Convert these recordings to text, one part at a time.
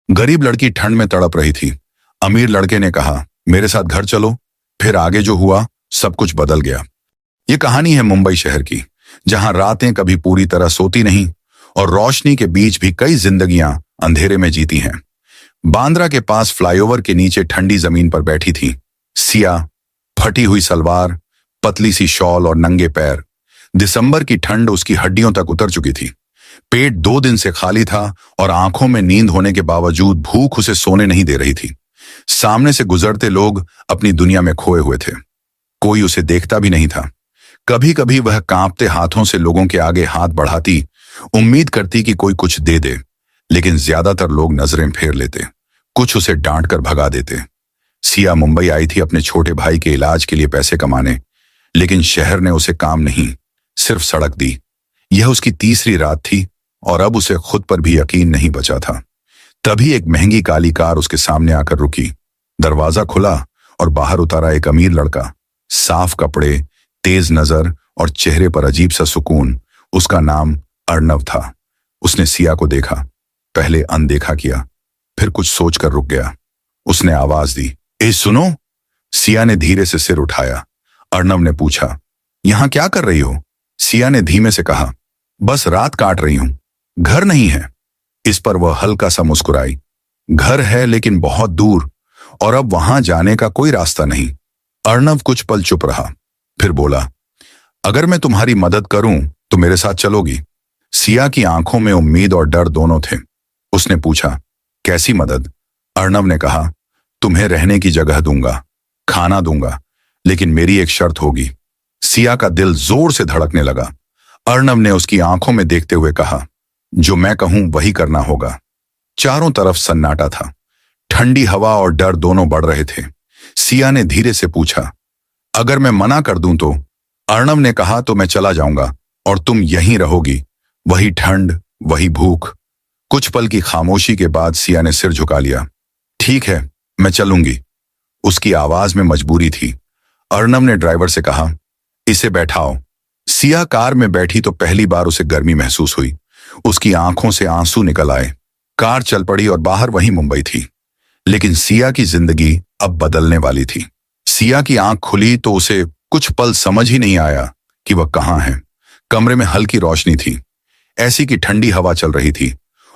गरीब लड़की ठंड में तड़प रही थी। अमीर लड़के ने कहा, मेरे साथ घर चलो। फिर आगे जो हुआ सब कुछ बदल गया। ये कहानी है मुंबई शहर की, जहां रातें कभी पूरी तरह सोती नहीं और रोशनी के बीच भी कई जिंदगियां अंधेरे में जीती हैं। बांद्रा के पास फ्लाईओवर के नीचे ठंडी जमीन पर बैठी थी सिया, फटी हुई सलवार, पतली सी शॉल और नंगे पैर। दिसंबर की ठंड उसकी हड्डियों तक उतर चुकी थी। पेट 2 दिन से खाली था और आंखों में नींद होने के बावजूद भूख उसे सोने नहीं दे रही थी। सामने से गुजरते लोग अपनी दुनिया में खोए हुए थे। कोई उसे देखता भी नहीं था। कभी कभी वह कांपते हाथों से लोगों के आगे हाथ बढ़ाती, उम्मीद करती कि कोई कुछ दे दे, लेकिन ज्यादातर लोग नजरें फेर लेते, कुछ उसे डांट कर भगा देते। सिया मुंबई आई थी अपने छोटे भाई के इलाज के लिए पैसे कमाने, लेकिन शहर ने उसे काम नहीं, सिर्फ सड़क दी। यह उसकी तीसरी रात थी और अब उसे खुद पर भी यकीन नहीं बचा था। तभी एक महंगी काली कार उसके सामने आकर रुकी। दरवाजा खुला और बाहर उतारा एक अमीर लड़का। साफ कपड़े, तेज नजर और चेहरे पर अजीब सा सुकून। उसका नाम अर्णव था। उसने सिया को देखा, पहले अनदेखा किया, फिर कुछ सोचकर रुक गया। उसने आवाज दी, ए सुनो। सिया ने धीरे से सिर उठाया। अर्णव ने पूछा, यहां क्या कर रही हो? सिया ने धीमे से कहा, बस रात काट रही हूं, घर नहीं है। इस पर वह हल्का सा मुस्कुराई। घर है लेकिन बहुत दूर, और अब वहां जाने का कोई रास्ता नहीं। अर्णव कुछ पल चुप रहा, फिर बोला, अगर मैं तुम्हारी मदद करूं तो मेरे साथ चलोगी? सिया की आंखों में उम्मीद और डर दोनों थे। उसने पूछा, कैसी मदद? अर्णव ने कहा, तुम्हें रहने की जगह दूंगा, खाना दूंगा, लेकिन मेरी एक शर्त होगी। सिया का दिल जोर से धड़कने लगा। अर्णव ने उसकी आंखों में देखते हुए कहा, जो मैं कहूं वही करना होगा। चारों तरफ सन्नाटा था। ठंडी हवा और डर दोनों बढ़ रहे थे। सिया ने धीरे से पूछा, अगर मैं मना कर दूं तो? अर्णव ने कहा, तो मैं चला जाऊंगा और तुम यहीं रहोगी। वही ठंड, वही भूख। कुछ पल की खामोशी के बाद सिया ने सिर झुका लिया। ठीक है, मैं चलूंगी। उसकी आवाज में मजबूरी थी। अर्णव ने ड्राइवर से कहा, इसे बैठाओ। सिया कार में बैठी तो पहली बार उसे गर्मी महसूस हुई। उसकी आंखों से आंसू निकल आए। कार चल पड़ी और बाहर वही मुंबई थी, लेकिन सिया की जिंदगी अब बदलने वाली थी। सिया की आंख खुली तो उसे कुछ पल समझ ही नहीं आया कि वह कहां है। कमरे में हल्की रोशनी थी, ऐसी कि ठंडी हवा चल रही थी,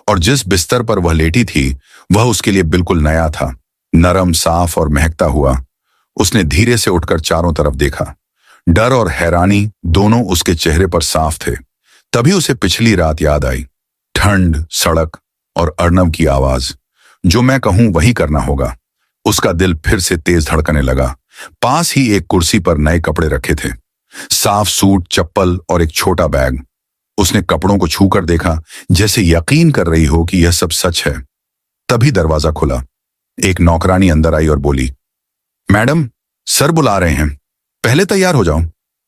और जिस बिस्तर पर वह लेटी थी वह उसके लिए बिल्कुल नया था, नरम, साफ और महकता हुआ। उसने धीरे से उठकर चारों तरफ देखा। डर और हैरानी दोनों उसके चेहरे पर साफ थे। तभी उसे पिछली रात याद आई। ठंड, सड़क और अर्णव की आवाज, जो मैं कहूं वही करना होगा। उसका दिल फिर से तेज धड़कने लगा। पास ही एक कुर्सी पर नए कपड़े रखे थे, साफ सूट, चप्पल और एक छोटा बैग। उसने कपड़ों को छूकर देखा, जैसे यकीन कर रही हो कि यह सब सच है। तभी दरवाजा खुला। एक नौकरानी अंदर आई और बोली, मैडम, सर बुला रहे हैं, पहले तैयार हो जाओ।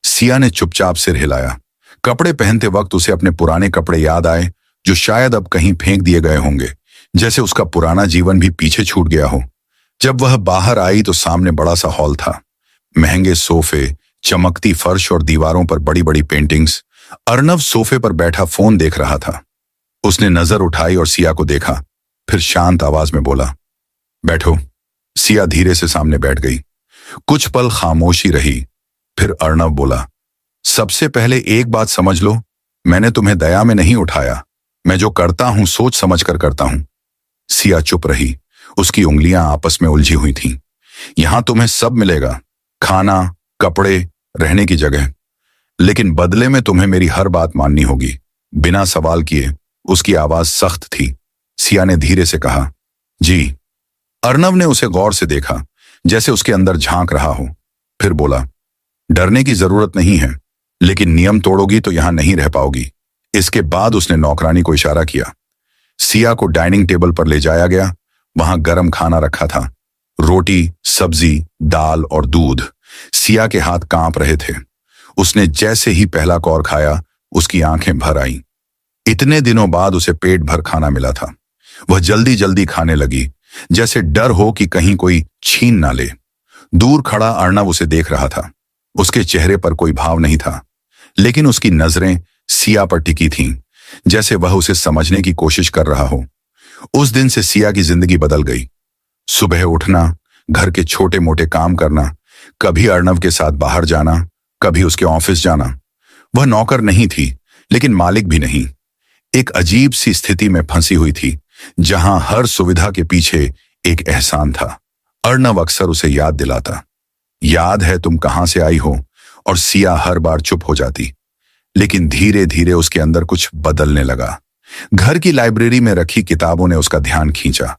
सिया ने चुपचाप सिर हिलाया। कपड़े पहनते वक्त उसे अपने पुराने कपड़े याद आए, जो शायद अब कहीं फेंक दिए गए होंगे, जैसे उसका पुराना जीवन भी पीछे छूट गया हो। जब वह बाहर आई तो सामने बड़ा सा हॉल था। महंगे सोफे, चमकती फर्श और दीवारों पर बड़ी बड़ी पेंटिंग्स। अर्णव सोफे पर बैठा फोन देख रहा था। उसने नजर उठाई और सिया को देखा, फिर शांत आवाज में बोला, बैठो। सिया धीरे से सामने बैठ गई। कुछ पल खामोशी रही, फिर अर्णव बोला, सबसे पहले एक बात समझ लो, मैंने तुम्हें दया में नहीं उठाया। मैं जो करता हूं सोच समझ कर करता हूं। सिया चुप रही। उसकी उंगलियां आपस में उलझी हुई थीं। यहां तुम्हें सब मिलेगा, खाना, कपड़े, रहने की जगह, लेकिन बदले में तुम्हें मेरी हर बात माननी होगी, बिना सवाल किए। उसकी आवाज सख्त थी। सिया ने धीरे से कहा, जी। अर्णव ने उसे गौर से देखा, जैसे उसके अंदर झांक रहा हो। फिर बोला, डरने की जरूरत नहीं है, लेकिन नियम तोड़ोगी तो यहां नहीं रह पाओगी। इसके बाद उसने नौकरानी को इशारा किया। सिया को डाइनिंग टेबल पर ले जाया गया। वहां गर्म खाना रखा था, रोटी, सब्जी, दाल और दूध। सिया के हाथ कांप रहे थे। उसने जैसे ही पहला कौर खाया, उसकी आंखें भर आईं। इतने दिनों बाद उसे पेट भर खाना मिला था। वह जल्दी जल्दी खाने लगी, जैसे डर हो कि कहीं कोई छीन ना ले। दूर खड़ा अर्णव उसे देख रहा था। उसके चेहरे पर कोई भाव नहीं था, लेकिन उसकी नजरें सिया पर टिकी थीं, जैसे वह उसे समझने की कोशिश कर रहा हो। उस दिन से सिया की जिंदगी बदल गई। सुबह उठना, घर के छोटे मोटे काम करना, कभी अर्णव के साथ बाहर जाना, कभी उसके ऑफिस जाना। वह नौकर नहीं थी, लेकिन मालिक भी नहीं। एक अजीब सी स्थिति में फंसी हुई थी, जहां हर सुविधा के पीछे एक एहसान था। अर्णव अक्सर उसे याद दिलाता, याद है तुम कहां से आई हो, और सिया हर बार चुप हो जाती। लेकिन धीरे धीरे उसके अंदर कुछ बदलने लगा। घर की लाइब्रेरी में रखी किताबों ने उसका ध्यान खींचा।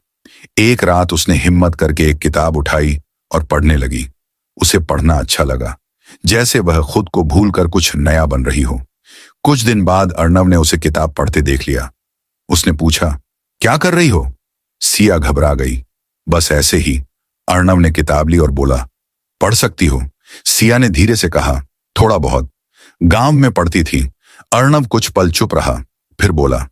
एक रात उसने हिम्मत करके एक किताब उठाई और पढ़ने लगी। उसे पढ़ना अच्छा लगा, जैसे वह खुद को भूलकर कुछ नया बन रही हो। कुछ दिन बाद अर्णव ने उसे किताब पढ़ते देख लिया। उसने पूछा, क्या कर रही हो? सिया घबरा गई। बस ऐसे ही। अर्णव ने किताब ली और बोला, पढ़ सकती हो। सिया ने धीरे से कहा, थोड़ा बहुत। गांव में पढ़ती थी। अर्णव कुछ पल चुप रहा, फिर बोला,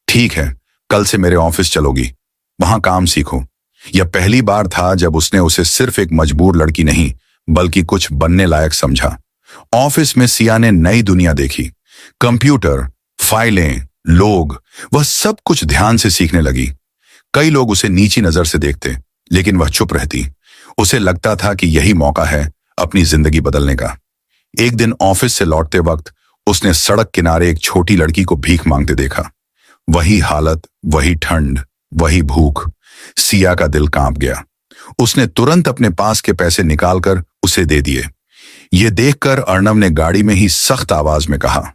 ठीक है, कल से मेरे ऑफिस चलोगी, वहां काम सीखो। यह पहली बार था जब उसने उसे सिर्फ एक मजबूर लड़की नहीं, बल्कि कुछ बनने लायक समझा। ऑफिस में सिया ने नई दुनिया देखी। कंप्यूटर, फाइलें, लोग, वह सब कुछ ध्यान से सीखने लगी। कई लोग उसे नीची नजर से देखते, लेकिन वह चुप रहती। उसे लगता था कि यही मौका है अपनी जिंदगी बदलने का। एक दिन ऑफिस से लौटते वक्त उसने सड़क किनारे एक छोटी लड़की को भीख मांगते देखा। वही हालत, वही ठंड, वही भूख। सिया का दिल कांप गया। उसने तुरंत अपने पास के पैसे निकालकर उसे दे दिए। ये देखकर अर्णव ने गाड़ी में ही सख्त आवाज में कहा,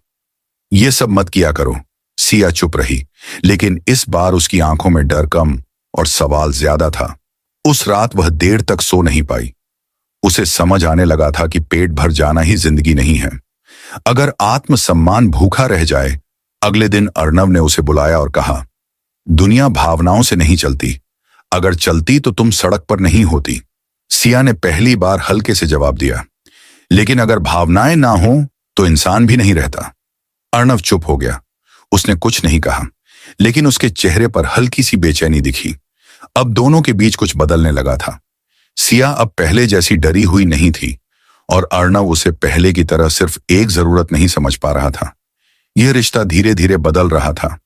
यह सब मत किया करो। सिया चुप रही, लेकिन इस बार उसकी आंखों में डर कम और सवाल ज्यादा था। उस रात वह देर तक सो नहीं पाई। उसे समझ आने लगा था कि पेट भर जाना ही जिंदगी नहीं है। अगर आत्मसम्मान भूखा रह जाए। अगले दिन अर्णव ने उसे बुलाया और कहा, दुनिया भावनाओं से नहीं चलती। अगर चलती तो तुम सड़क पर नहीं होती। सिया ने पहली बार हल्के से जवाब दिया, लेकिन अगर भावनाएं ना हो तो इंसान भी नहीं रहता। अर्णव चुप हो गया। उसने कुछ नहीं कहा, लेकिन उसके चेहरे पर हल्की सी बेचैनी दिखी। अब दोनों के बीच कुछ बदलने लगा था। सिया अब पहले जैसी डरी हुई नहीं थी, और अर्णव उसे पहले की तरह सिर्फ एक जरूरत नहीं समझ पा रहा था। यह रिश्ता धीरे धीरे बदल रहा था,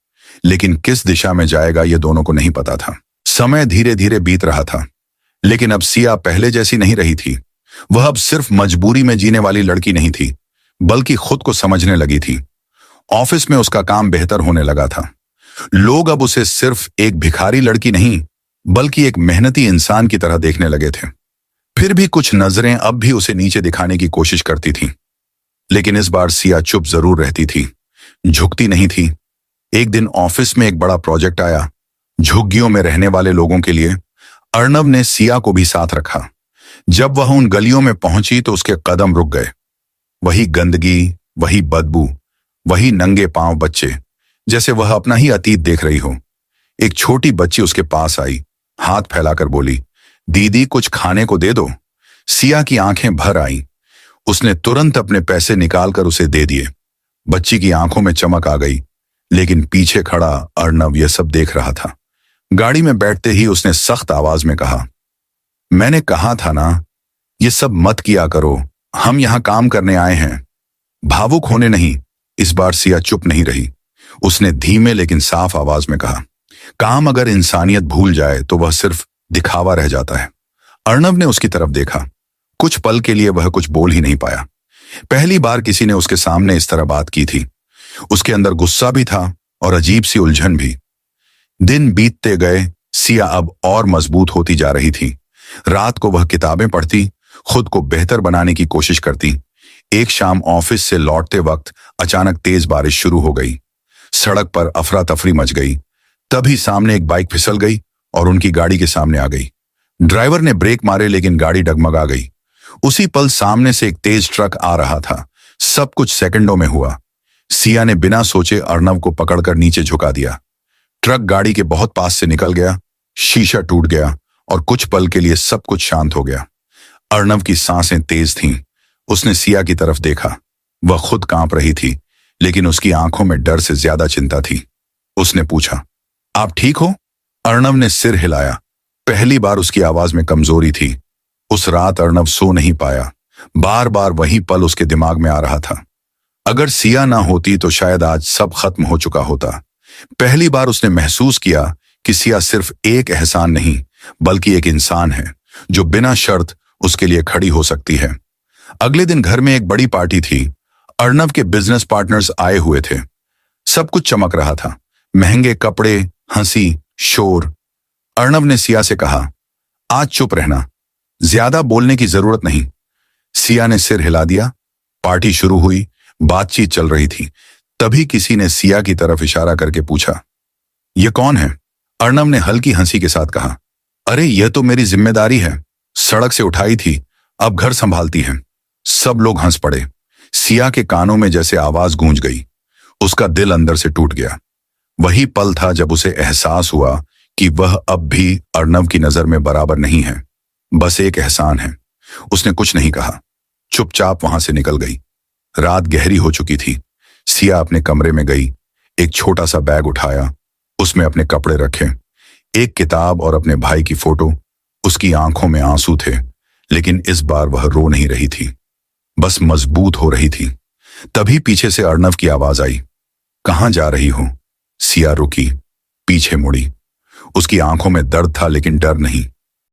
लेकिन किस दिशा में जाएगा यह दोनों को नहीं पता था। समय धीरे धीरे बीत रहा था, लेकिन अब सिया पहले जैसी नहीं रही थी। वह अब सिर्फ मजबूरी में जीने वाली लड़की नहीं थी, बल्कि खुद को समझने लगी थी। ऑफिस में उसका काम बेहतर होने लगा था। लोग अब उसे सिर्फ एक भिखारी लड़की नहीं, बल्कि एक मेहनती इंसान की तरह देखने लगे थे। फिर भी कुछ नजरें अब भी उसे नीचे दिखाने की कोशिश करती थीं, लेकिन इस बार सिया चुप जरूर रहती थी, झुकती नहीं थी। एक दिन ऑफिस में एक बड़ा प्रोजेक्ट आया, झुग्गियों में रहने वाले लोगों के लिए। अर्णव ने सिया को भी साथ रखा। जब वह उन गलियों में पहुंची तो उसके कदम रुक गए। वही गंदगी, वही बदबू, वही नंगे पांव बच्चे, जैसे वह अपना ही अतीत देख रही हो। एक छोटी बच्ची उसके पास आई, हाथ फैलाकर बोली, दीदी कुछ खाने को दे दो। सिया की आंखें भर आईं। उसने तुरंत अपने पैसे निकालकर उसे दे दिए। बच्ची की आंखों में चमक आ गई, लेकिन पीछे खड़ा अर्णव यह सब देख रहा था। गाड़ी में बैठते ही उसने सख्त आवाज में कहा, मैंने कहा था ना, ये सब मत किया करो। हम यहां काम करने आए हैं, भावुक होने नहीं। इस बार सिया चुप नहीं रही। उसने धीमे लेकिन साफ आवाज में कहा, काम अगर इंसानियत भूल जाए तो वह सिर्फ दिखावा रह जाता है। अर्णव ने उसकी तरफ देखा। कुछ पल के लिए वह कुछ बोल ही नहीं पाया। पहली बार किसी ने उसके सामने इस तरह बात की थी। उसके अंदर गुस्सा भी था और अजीब सी उलझन भी। दिन बीतते गए। सिया अब और मजबूत होती जा रही थी। रात को वह किताबें पढ़ती, खुद को बेहतर बनाने की कोशिश करती। एक शाम ऑफिस से लौटते वक्त अचानक तेज बारिश शुरू हो गई। सड़क पर अफरा तफरी मच गई। तभी सामने एक बाइक फिसल गई और उनकी गाड़ी के सामने आ गई। ड्राइवर ने ब्रेक मारे, लेकिन गाड़ी डगमगा गई। उसी पल सामने से एक तेज ट्रक आ रहा था। सब कुछ सेकंडों में हुआ। सिया ने बिना सोचे अर्णव को पकड़कर नीचे झुका दिया। ट्रक गाड़ी के बहुत पास से निकल गया, शीशा टूट गया और कुछ पल के लिए सब कुछ शांत हो गया। अर्णव की सांसें तेज थीं। उसने सिया की तरफ देखा। वह खुद कांप रही थी, लेकिन उसकी आंखों में डर से ज्यादा चिंता थी। उसने पूछा, आप ठीक हो? अर्णव ने सिर हिलाया। पहली बार उसकी आवाज में कमजोरी थी। उस रात अर्णव सो नहीं पाया। बार बार वही पल उसके दिमाग में आ रहा था। अगर सिया ना होती तो शायद आज सब खत्म हो चुका होता। पहली बार उसने महसूस किया कि सिया सिर्फ एक एहसान नहीं बल्कि एक इंसान है जो बिना शर्त उसके लिए खड़ी हो सकती है। अगले दिन घर में एक बड़ी पार्टी थी। अर्नव के बिजनेस पार्टनर्स आए हुए थे। सब कुछ चमक रहा था, महंगे कपड़े, हंसी, शोर। अर्नव ने सिया से कहा, आज चुप रहना, ज्यादा बोलने की जरूरत नहीं। सिया ने सिर हिला दिया। पार्टी शुरू हुई, बातचीत चल रही थी। तभी किसी ने सिया की तरफ इशारा करके पूछा, यह कौन है? अर्नव ने हल्की हंसी के साथ कहा, अरे यह तो मेरी जिम्मेदारी है, सड़क से उठाई थी, अब घर संभालती है। सब लोग हंस पड़े। सिया के कानों में जैसे आवाज गूंज गई। उसका दिल अंदर से टूट गया। वही पल था जब उसे एहसास हुआ कि वह अब भी अर्नव की नजर में बराबर नहीं है, बस एक एहसान है। उसने कुछ नहीं कहा, चुपचाप वहां से निकल गई। रात गहरी हो चुकी थी। सिया अपने कमरे में गई, एक छोटा सा बैग उठाया, उसमें अपने कपड़े रखे, एक किताब और अपने भाई की फोटो। उसकी आंखों में आंसू थे, लेकिन इस बार वह रो नहीं रही थी, बस मजबूत हो रही थी। तभी पीछे से अर्नव की आवाज आई, कहां जा रही हो? सिया रुकी, पीछे मुड़ी। उसकी आंखों में दर्द था लेकिन डर नहीं।